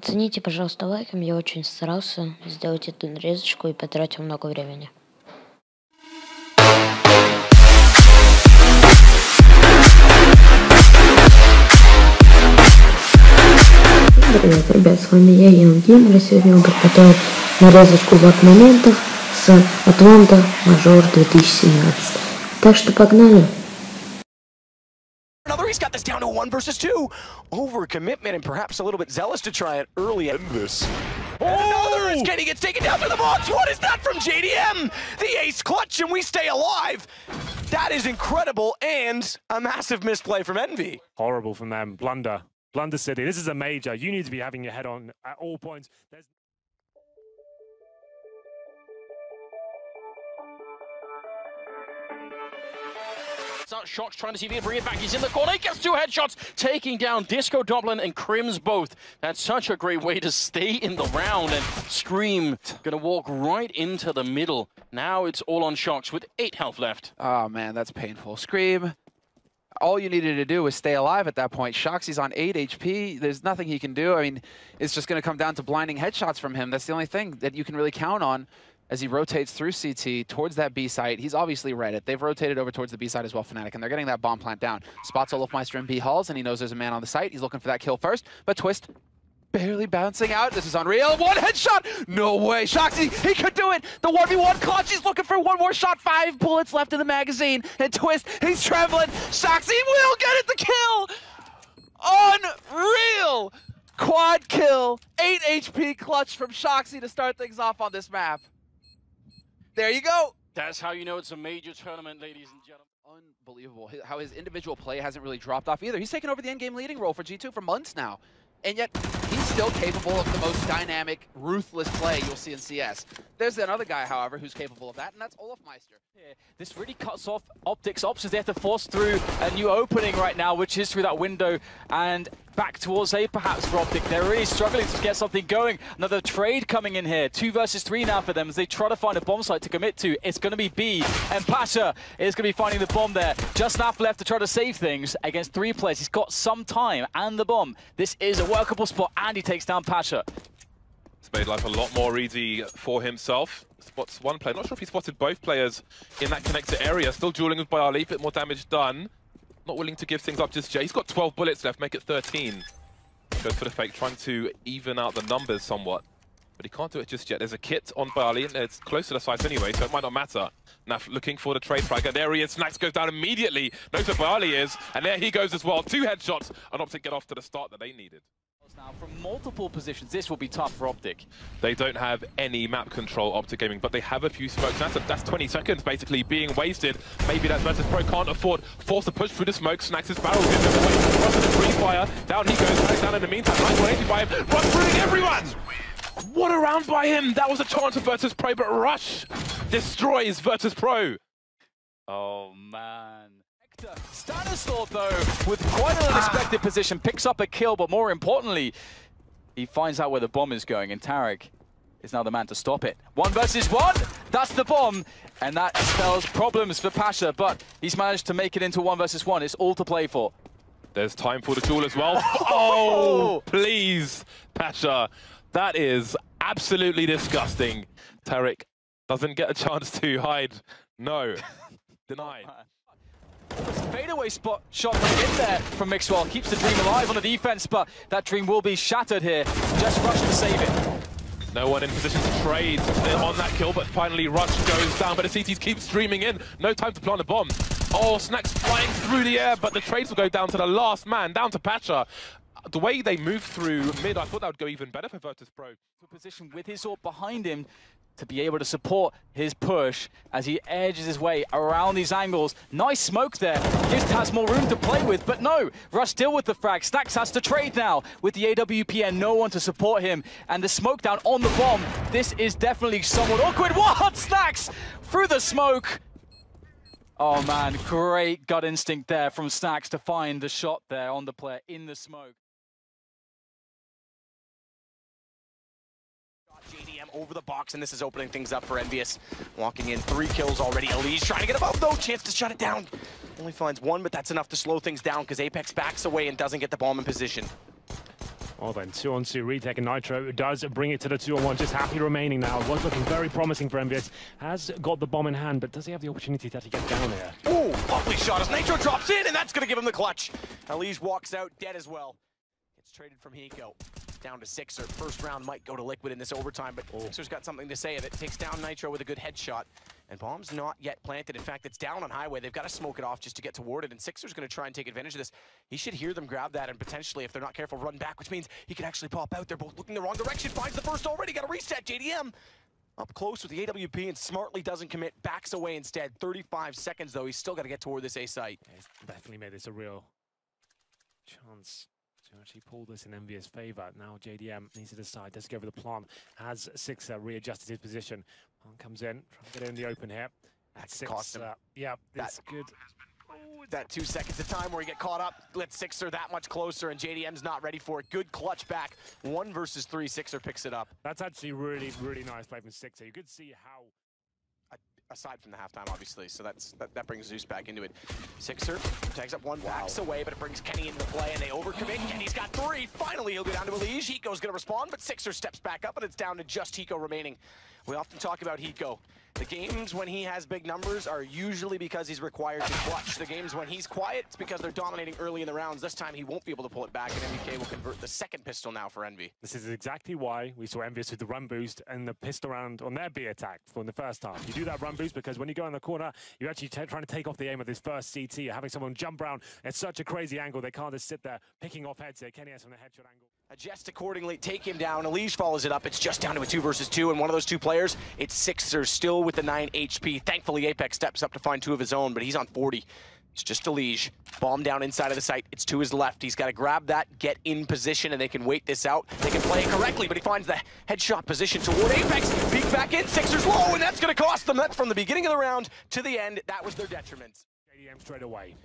Оцените, пожалуйста, лайком. Я очень старался сделать эту нарезочку и потратил много времени. Привет, ребят, с вами я, ELEAGUE. Сегодня я подготовил нарезочку ВАК моментов с Атланта Мажор 2017. Так что погнали! He's got this down to 1 versus 2. Overcommitment and perhaps a little bit zealous to try it early. And this. Oh! Another is getting gets taken down to the box. What is that from JDM? The ace clutch and we stay alive. That is incredible and a massive misplay from Envy. Horrible from them. Blunder. Blunder City. This is a major. You need to be having your head on at all points. Shots trying to see if he can bring it back. He's in the corner. He gets 2 headshots, taking down Disco Dublin and Crims both. That's such a great way to stay in the round. And Scream gonna walk right into the middle. Now it's all on Shox with 8 health left. Oh man, that's painful. Scream. All you needed to do was stay alive at that point. Shoxy's on 8 HP. There's nothing he can do. I mean, it's just going to come down to blinding headshots from him. That's the only thing that you can really count on as he rotates through CT towards that B site. He's obviously read it. They've rotated over towards the B site as well, Fnatic, and they're getting that bomb plant down. Spots Olofmeister in B halls, and he knows there's a man on the site. He's looking for that kill first, but Twist barely bouncing out. This is unreal. 1 headshot! No way. Shoxy, he could do it! The 1v1 clutch, he's looking for 1 more shot. 5 bullets left in the magazine. And Twist, he's trembling. Shoxy will get it, the kill! Unreal! Quad kill. 8 HP clutch from Shoxy to start things off on this map. There you go. That's how you know it's a major tournament, ladies and gentlemen. Unbelievable how his individual play hasn't really dropped off either. He's taken over the endgame leading role for G2 for months now. And yet, he's still capable of the most dynamic, ruthless play you'll see in CS. There's another guy, however, who's capable of that, and that's Olofmeister. Yeah, this really cuts off Optic's options. They have to force through a new opening right now, which is through that window, and back towards A perhaps for Optic. They're really struggling to get something going. Another trade coming in here. 2 versus 3 now for them as they try to find a bomb site to commit to. It's going to be B, and Pasha is going to be finding the bomb there. Just enough left to try to save things against 3 players. He's got some time and the bomb. This is a workable spot, and he takes down Pasha. It's made life a lot more easy for himself. Spots one player. Not sure if he spotted both players in that connector area. Still dueling with Bialy, bit more damage done. Not willing to give things up just yet. He's got 12 bullets left, make it 13. Goes for the fake, trying to even out the numbers somewhat. But he can't do it just yet. There's a kit on Bialy, and it's close to the site anyway, so it might not matter. Naf looking for the trade frag, and there he is. Snax goes down immediately. Knows where Bialy is, and there he goes as well. 2 headshots, and Optic get off to the start that they needed. Now from multiple positions, this will be tough for Optic. They don't have any map control, Optic Gaming, but they have a few smokes. That's 20 seconds basically being wasted. Maybe that Virtus Pro can't afford. Force to push through the smoke. Snax his barrel. Runs to the free fire. Down he goes. Back down in the meantime. Nice 180 by him. Rush through everyone! What a round by him! That was a chance for Virtus Pro, but Rush destroys Virtus Pro. Oh man. Stanislaw, though, with quite an unexpected position, picks up a kill, but more importantly, he finds out where the bomb is going, and Tarek is now the man to stop it. 1 versus 1, that's the bomb, and that spells problems for Pasha, but he's managed to make it into 1 versus 1. It's all to play for. There's time for the duel as well. Oh, please, Pasha. That is absolutely disgusting. Tarek doesn't get a chance to hide. No, denied. Fadeaway spot shot in there from Mixwell. Keeps the dream alive on the defense, but that dream will be shattered here. Just Rush to save it. No one in position to trade on that kill, but finally Rush goes down. But the CTs keep streaming in. No time to plant a bomb. Oh, Snax flying through the air, but the trades will go down to the last man, down to Pasha. The way they move through mid, I thought that would go even better for Virtus Pro. Position with his AWP behind him to be able to support his push as he edges his way around these angles. Nice smoke there. Just has more room to play with, but no. Rush still with the frag. Snax has to trade now with the AWP and no one to support him. And the smoke down on the bomb. This is definitely somewhat awkward. What? Snax through the smoke. Oh man, great gut instinct there from Snax to find the shot there on the player in the smoke. JDM over the box, and this is opening things up for Envious. Walking in, 3 kills already. Elise trying to get above, no chance to shut it down. Only finds 1, but that's enough to slow things down because Apex backs away and doesn't get the bomb in position. Well then, 2-on-2 retake, and Nitro does bring it to the 2-on-1. Just happy remaining now. Was looking very promising for MVS. Has got the bomb in hand, but does he have the opportunity to actually get down there? Ooh, lovely shot as Nitro drops in, and that's going to give him the clutch. ELEAGUE walks out dead as well. Gets traded from Hiko. Down to Sixer. First round might go to Liquid in this overtime, but Sixer's got something to say of it. Takes down Nitro with a good headshot. And bomb's not yet planted. In fact, it's down on highway. They've got to smoke it off just to get toward it. And Sixer's going to try and take advantage of this. He should hear them grab that and potentially, if they're not careful, run back, which means he could actually pop out. They're both looking the wrong direction. Finds the first already. Got to reset. JDM up close with the AWP and smartly doesn't commit. Backs away instead. 35 seconds, though. He's still got to get toward this A site. Yeah, he's definitely made this a real chance to actually pull this in MV's favor. Now JDM needs to decide. Does he go over the plant? Has Sixer readjusted his position? Plant comes in, trying to get it in the open here. That cost him. Yeah, that's good. That 2 seconds of time where he get caught up lets Sixer that much closer, and JDM's not ready for it. Good clutch back. 1 versus 3. Sixer picks it up. That's actually really, really nice play from Sixer. You could see how. Aside from the halftime, obviously, so that brings Zeus back into it. Sixer tags up 1, backs away, but it brings Kenny into the play, and they overcommit. Kenny's got 3. Finally, he'll go down to ELEAGUE. Hiko's going to respond, but Sixer steps back up, and it's down to just Hiko remaining. We often talk about Hiko. The games when he has big numbers are usually because he's required to clutch. The games when he's quiet, it's because they're dominating early in the rounds. This time, he won't be able to pull it back, and MVK will convert the second pistol now for Envy. This is exactly why we saw Envious with the run boost and the pistol round on their B attack from the first half. You do that run boost because when you go in the corner, you're actually trying to take off the aim of this first CT. You're having someone jump around at such a crazy angle, they can't just sit there picking off heads here. Kenny has from the headshot angle. Adjust accordingly, take him down. ELEAGUE follows it up. It's just down to a 2 versus 2, and one of those 2 players, it's Sixer, still with the 9 HP. Thankfully, Apex steps up to find 2 of his own, but he's on 40. It's just ELEAGUE. Bomb down inside of the site. It's to his left. He's got to grab that, get in position, and they can wait this out. They can play it correctly, but he finds the headshot position toward Apex. Peek back in. Sixer's low, and that's going to cost them. That's from the beginning of the round to the end. That was their detriment. JDM straight away.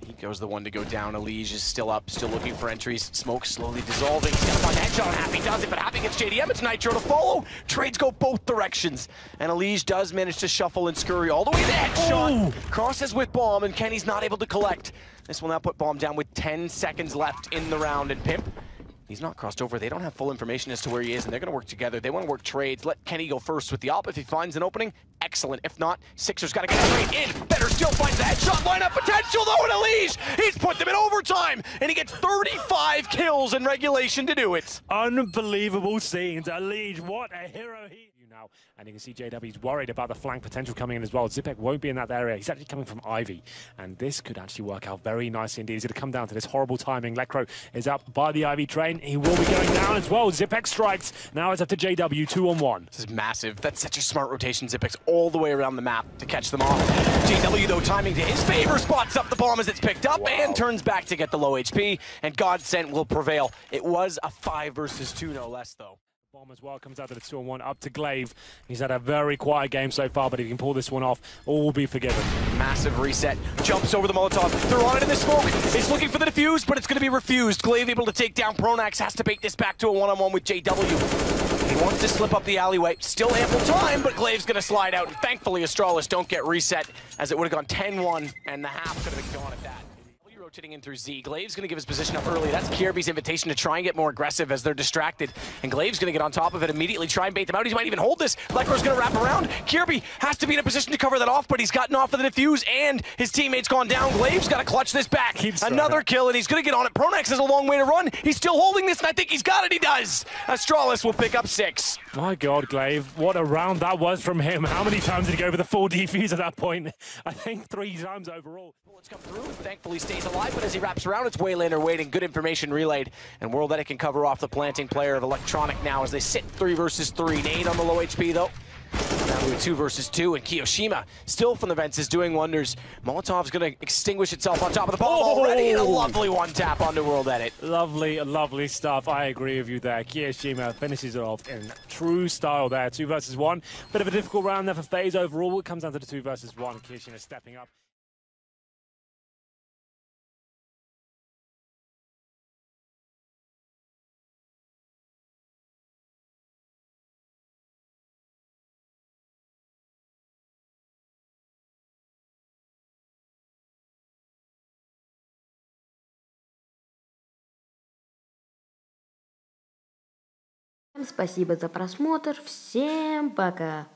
Hiko's the one to go down. ELEAGUE is still up, still looking for entries. Smoke slowly dissolving. He's got to find the headshot. Happy does it, but Happy gets JDM. It's Nitro to follow. Trades go both directions. And ELEAGUE does manage to shuffle and scurry all the way to the headshot. Crosses with bomb, and Kenny's not able to collect. This will now put bomb down with 10 seconds left in the round. And Pimp, he's not crossed over. They don't have full information as to where he is, and they're going to work together. They want to work trades. Let Kenny go first with the op. If he finds an opening, excellent. If not, Sixer's got to get straight in. Better still finds the headshot lineup potential, though, in ELEAGUE. He's put them in overtime, and he gets 35 kills in regulation to do it. Unbelievable scenes. ELEAGUE, what a hero he now. And you can see JW's worried about the flank potential coming in as well. Zipek won't be in that area. He's actually coming from Ivy. And this could actually work out very nicely indeed. He's going to come down to this horrible timing. Lekro is up by the Ivy train. He will be going down as well. Zipek strikes. Now it's up to JW, 2-on-1. This is massive. That's such a smart rotation. Zipek's all the way around the map to catch them off. JW, though, timing to his favor, spots up the bomb as it's picked up and turns back to get the low HP. And Godsent will prevail. It was a 5 versus 2, no less, though. Bomb as well comes out to the 2-on-1 up to Glaive. He's had a very quiet game so far, but if he can pull this one off, all will be forgiven. Massive reset. Jumps over the Molotov. They're on it in the smoke. It's looking for the defuse, but it's going to be refused. Glaive able to take down Pronax. Has to bait this back to a 1-on-1 with JW. He wants to slip up the alleyway. Still ample time, but Glaive's going to slide out. And thankfully, Astralis don't get reset, as it would have gone 10-1, and the half could have been gone at that. Rotating in through Z. Glaive's going to give his position up early. That's Kirby's invitation to try and get more aggressive as they're distracted. And Glaive's going to get on top of it immediately, try and bait them out. He might even hold this. Lekro's going to wrap around. Kirby has to be in a position to cover that off, but he's gotten off of the defuse, and his teammate's gone down. Glaive's got to clutch this back. Another kill, and he's going to get on it. Pronax has a long way to run. He's still holding this, and I think he's got it. He does. Astralis will pick up 6. My God, Glaive, what a round that was from him. How many times did he go over the full defuse at that point? I think 3 times overall. Bullets come through, thankfully stays alive, but as he wraps around, it's Waylander waiting. Good information relayed, and World Edit can cover off the planting player of Electronic now as they sit 3 versus 3. Nade on the low HP, though. Down to a 2 versus 2, and Kiyoshima, still from the vents, is doing wonders. Molotov's going to extinguish itself on top of the bomb already, and a lovely one-tap onto World Edit. Lovely, lovely stuff. I agree with you there. Kiyoshima finishes it off in true style there. 2 versus 1. Bit of a difficult round there for FaZe overall. It comes down to the 2 versus 1. Kiyoshima stepping up. спасибо за просмотр, всем пока!